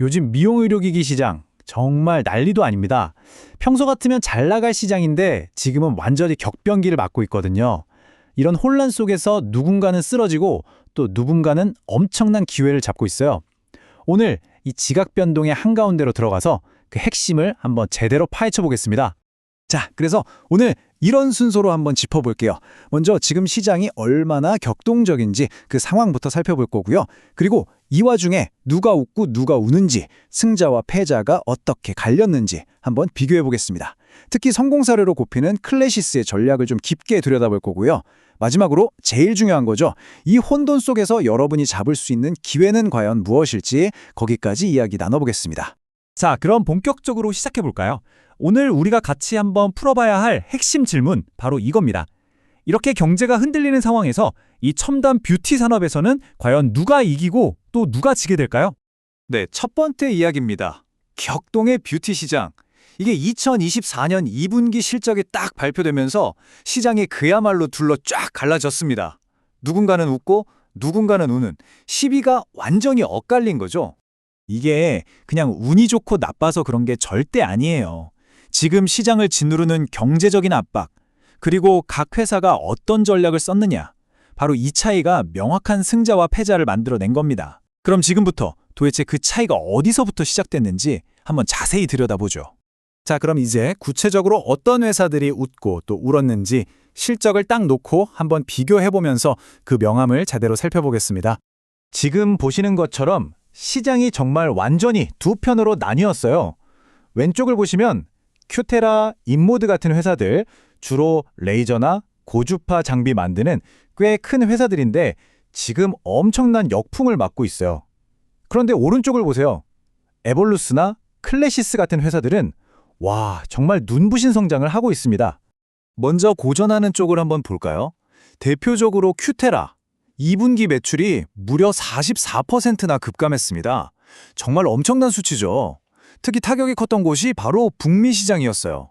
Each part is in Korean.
요즘 미용 의료기기 시장 정말 난리도 아닙니다. 평소 같으면 잘 나갈 시장인데 지금은 완전히 격변기를 맞고 있거든요. 이런 혼란 속에서 누군가는 쓰러지고 또 누군가는 엄청난 기회를 잡고 있어요. 오늘 이 지각 변동의 한가운데로 들어가서 그 핵심을 한번 제대로 파헤쳐 보겠습니다. 자, 그래서 오늘 이런 순서로 한번 짚어볼게요. 먼저 지금 시장이 얼마나 격동적인지 그 상황부터 살펴볼 거고요. 그리고 이 와중에 누가 웃고 누가 우는지, 승자와 패자가 어떻게 갈렸는지 한번 비교해 보겠습니다. 특히 성공 사례로 꼽히는 클래시스의 전략을 좀 깊게 들여다볼 거고요. 마지막으로 제일 중요한 거죠. 이 혼돈 속에서 여러분이 잡을 수 있는 기회는 과연 무엇일지 거기까지 이야기 나눠보겠습니다. 자, 그럼 본격적으로 시작해 볼까요? 오늘 우리가 같이 한번 풀어봐야 할 핵심 질문, 바로 이겁니다. 이렇게 경제가 흔들리는 상황에서 이 첨단 뷰티 산업에서는 과연 누가 이기고 또 누가 지게 될까요? 네, 첫 번째 이야기입니다. 격동의 뷰티 시장. 이게 2024년 2분기 실적이 딱 발표되면서 시장이 그야말로 둘로 쫙 갈라졌습니다. 누군가는 웃고 누군가는 우는 시비가 완전히 엇갈린 거죠. 이게 그냥 운이 좋고 나빠서 그런 게 절대 아니에요. 지금 시장을 짓누르는 경제적인 압박, 그리고 각 회사가 어떤 전략을 썼느냐, 바로 이 차이가 명확한 승자와 패자를 만들어낸 겁니다. 그럼 지금부터 도대체 그 차이가 어디서부터 시작됐는지 한번 자세히 들여다보죠. 자, 그럼 이제 구체적으로 어떤 회사들이 웃고 또 울었는지 실적을 딱 놓고 한번 비교해보면서 그 명암을 제대로 살펴보겠습니다. 지금 보시는 것처럼 시장이 정말 완전히 두 편으로 나뉘었어요. 왼쪽을 보시면 큐테라, 인모드 같은 회사들, 주로 레이저나 고주파 장비 만드는 꽤 큰 회사들인데 지금 엄청난 역풍을 맞고 있어요. 그런데 오른쪽을 보세요. 에볼루스나 클래시스 같은 회사들은 와, 정말 눈부신 성장을 하고 있습니다. 먼저 고전하는 쪽을 한번 볼까요? 대표적으로 큐테라. 2분기 매출이 무려 44%나 급감했습니다. 정말 엄청난 수치죠. 특히 타격이 컸던 곳이 바로 북미 시장이었어요.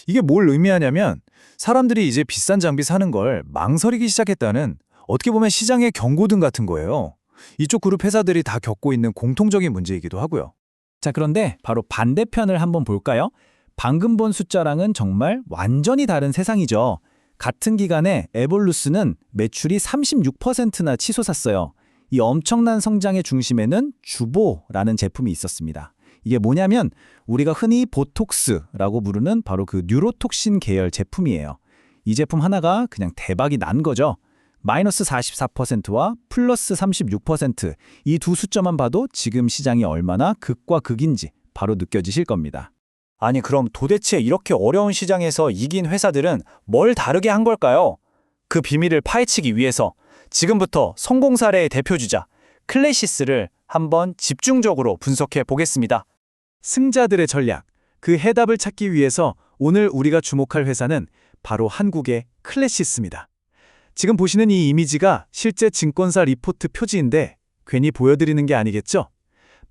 이게 뭘 의미하냐면 사람들이 이제 비싼 장비 사는 걸 망설이기 시작했다는, 어떻게 보면 시장의 경고등 같은 거예요. 이쪽 그룹 회사들이 다 겪고 있는 공통적인 문제이기도 하고요. 자, 그런데 바로 반대편을 한번 볼까요? 방금 본 숫자랑은 정말 완전히 다른 세상이죠. 같은 기간에 에볼루스는 매출이 36%나 치솟았어요. 이 엄청난 성장의 중심에는 주보라는 제품이 있었습니다. 이게 뭐냐면 우리가 흔히 보톡스라고 부르는 바로 그 뉴로톡신 계열 제품이에요. 이 제품 하나가 그냥 대박이 난 거죠. 마이너스 44%와 플러스 36%, 이 두 숫자만 봐도 지금 시장이 얼마나 극과 극인지 바로 느껴지실 겁니다. 아니, 그럼 도대체 이렇게 어려운 시장에서 이긴 회사들은 뭘 다르게 한 걸까요? 그 비밀을 파헤치기 위해서 지금부터 성공 사례의 대표주자 클래시스를 한번 집중적으로 분석해 보겠습니다. 승자들의 전략, 그 해답을 찾기 위해서 오늘 우리가 주목할 회사는 바로 한국의 클래시스입니다. 지금 보시는 이 이미지가 실제 증권사 리포트 표지인데 괜히 보여드리는 게 아니겠죠?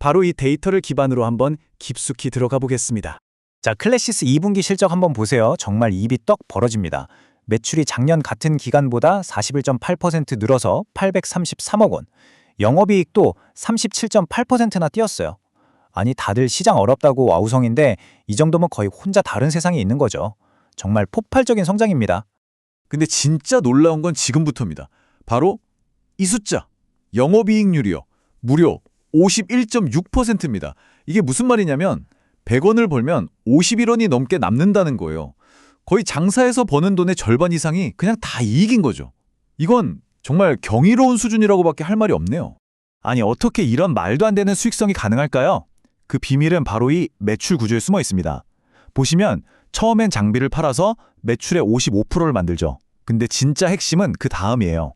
바로 이 데이터를 기반으로 한번 깊숙이 들어가 보겠습니다. 자, 클래시스 2분기 실적 한번 보세요. 정말 입이 떡 벌어집니다. 매출이 작년 같은 기간보다 41.8% 늘어서 833억 원. 영업이익도 37.8%나 뛰었어요. 아니, 다들 시장 어렵다고 와우성인데 이 정도면 거의 혼자 다른 세상에 있는 거죠. 정말 폭발적인 성장입니다. 근데 진짜 놀라운 건 지금부터입니다. 바로 이 숫자, 영업이익률이요. 무려 51.6%입니다. 이게 무슨 말이냐면 100원을 벌면 51원이 넘게 남는다는 거예요. 거의 장사해서 버는 돈의 절반 이상이 그냥 다 이익인 거죠. 이건 정말 경이로운 수준이라고밖에 할 말이 없네요. 아니, 어떻게 이런 말도 안 되는 수익성이 가능할까요? 그 비밀은 바로 이 매출 구조에 숨어 있습니다. 보시면 처음엔 장비를 팔아서 매출의 55%를 만들죠. 근데 진짜 핵심은 그 다음이에요.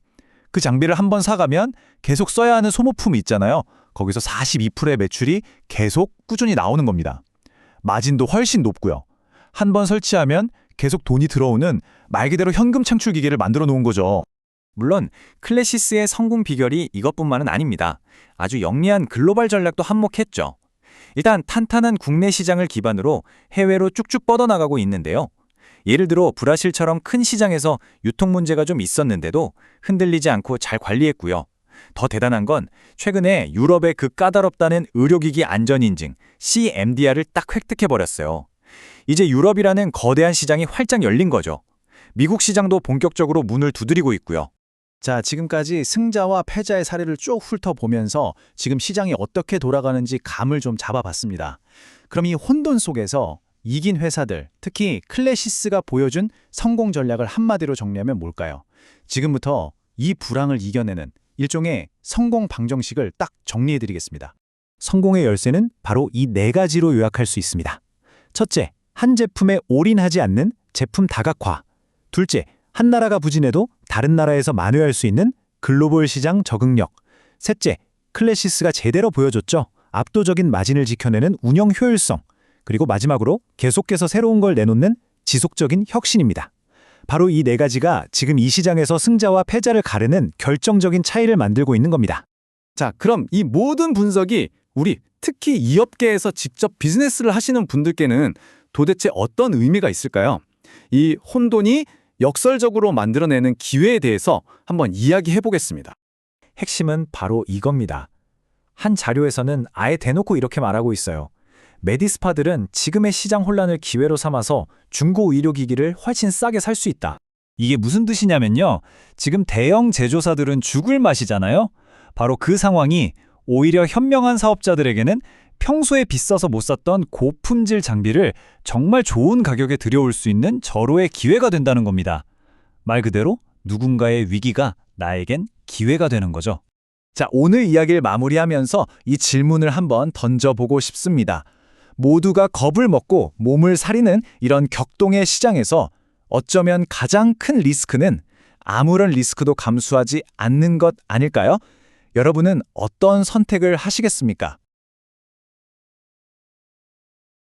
그 장비를 한번 사가면 계속 써야 하는 소모품이 있잖아요. 거기서 42%의 매출이 계속 꾸준히 나오는 겁니다. 마진도 훨씬 높고요. 한번 설치하면 계속 돈이 들어오는 말 그대로 현금 창출 기계를 만들어 놓은 거죠. 물론 클래시스의 성공 비결이 이것뿐만은 아닙니다. 아주 영리한 글로벌 전략도 한몫했죠. 일단 탄탄한 국내 시장을 기반으로 해외로 쭉쭉 뻗어나가고 있는데요. 예를 들어 브라질처럼 큰 시장에서 유통 문제가 좀 있었는데도 흔들리지 않고 잘 관리했고요. 더 대단한 건 최근에 유럽의 그 까다롭다는 의료기기 안전인증 CMDR을 딱 획득해버렸어요. 이제 유럽이라는 거대한 시장이 활짝 열린 거죠. 미국 시장도 본격적으로 문을 두드리고 있고요. 자, 지금까지 승자와 패자의 사례를 쭉 훑어보면서 지금 시장이 어떻게 돌아가는지 감을 좀 잡아봤습니다. 그럼 이 혼돈 속에서 이긴 회사들, 특히 클래시스가 보여준 성공 전략을 한마디로 정리하면 뭘까요? 지금부터 이 불황을 이겨내는 일종의 성공 방정식을 딱 정리해드리겠습니다. 성공의 열쇠는 바로 이 네 가지로 요약할 수 있습니다. 첫째, 한 제품에 올인하지 않는 제품 다각화. 둘째, 한 나라가 부진해도 다른 나라에서 만회할 수 있는 글로벌 시장 적응력. 셋째, 클래시스가 제대로 보여줬죠. 압도적인 마진을 지켜내는 운영 효율성. 그리고 마지막으로 계속해서 새로운 걸 내놓는 지속적인 혁신입니다. 바로 이 네 가지가 지금 이 시장에서 승자와 패자를 가르는 결정적인 차이를 만들고 있는 겁니다. 자, 그럼 이 모든 분석이 우리 특히 이 업계에서 직접 비즈니스를 하시는 분들께는 도대체 어떤 의미가 있을까요? 이 혼돈이 역설적으로 만들어내는 기회에 대해서 한번 이야기해 보겠습니다. 핵심은 바로 이겁니다. 한 자료에서는 아예 대놓고 이렇게 말하고 있어요. 메디스파들은 지금의 시장 혼란을 기회로 삼아서 중고 의료기기를 훨씬 싸게 살 수 있다. 이게 무슨 뜻이냐면요. 지금 대형 제조사들은 죽을 맛이잖아요. 바로 그 상황이 오히려 현명한 사업자들에게는 평소에 비싸서 못 샀던 고품질 장비를 정말 좋은 가격에 들여올 수 있는 절호의 기회가 된다는 겁니다. 말 그대로 누군가의 위기가 나에겐 기회가 되는 거죠. 자, 오늘 이야기를 마무리하면서 이 질문을 한번 던져보고 싶습니다. 모두가 겁을 먹고 몸을 사리는 이런 격동의 시장에서 어쩌면 가장 큰 리스크는 아무런 리스크도 감수하지 않는 것 아닐까요? 여러분은 어떤 선택을 하시겠습니까?